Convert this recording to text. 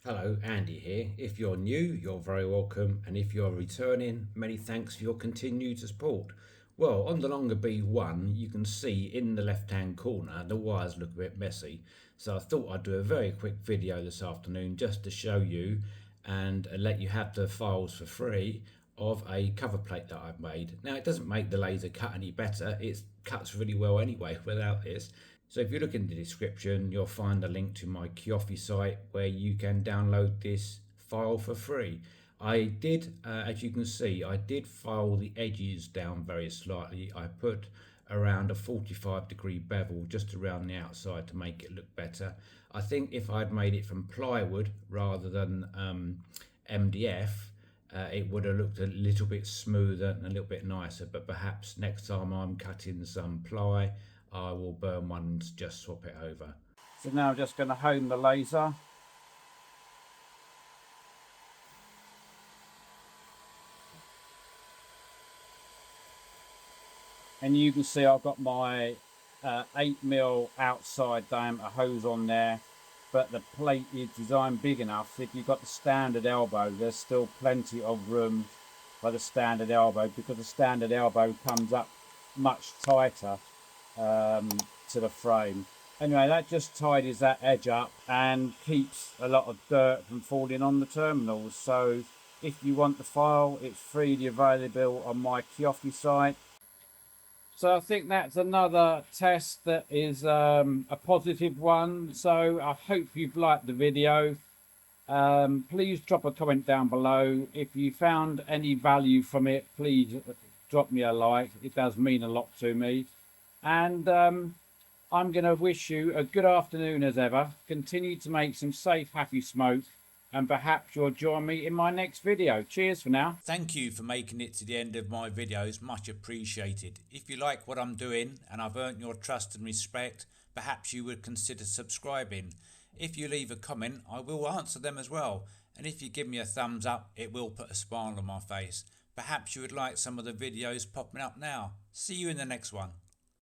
Hello, Andy here. If you're new, you're very welcome, and if you're returning, many thanks for your continued support. Well, on the longer B1, you can see in the left-hand corner the wires look a bit messy, so I thought I'd do a very quick video this afternoon just to show you and let you have the files for free of a cover plate that I've made. Now, it doesn't make the laser cut any better, it cuts really well anyway without this. So if you look in the description, you'll find a link to my Ko-fi site where you can download this file for free. I did, as you can see, I did file the edges down very slightly. I put around a 45-degree bevel just around the outside to make it look better. I think if I'd made it from plywood rather than MDF, it would have looked a little bit smoother and a little bit nicer, but perhaps next time I'm cutting some ply, I will burn one and just swap it over. So now I'm just going to hone the laser. And you can see I've got my 8mm outside diameter hose on there, but the plate is designed big enough so if you've got the standard elbow, there's still plenty of room for the standard elbow, because the standard elbow comes up much tighter to the frame. Anyway, that just tidies that edge up and keeps a lot of dirt from falling on the terminals. So if you want the file, it's freely available on my Ko-fi site. So I think that's another test that is a positive one. So I hope you've liked the video. Please drop a comment down below. If you found any value from it, please drop me a like. It does mean a lot to me. And I'm going to wish you a good afternoon as ever. Continue to make some safe, happy smoke, and perhaps you'll join me in my next video. Cheers for now. Thank you for making it to the end of my videos, much appreciated. If you like what I'm doing and I've earned your trust and respect, perhaps you would consider subscribing. If you leave a comment, I will answer them as well. And if you give me a thumbs up, it will put a smile on my face. Perhaps you would like some of the videos popping up now. See you in the next one.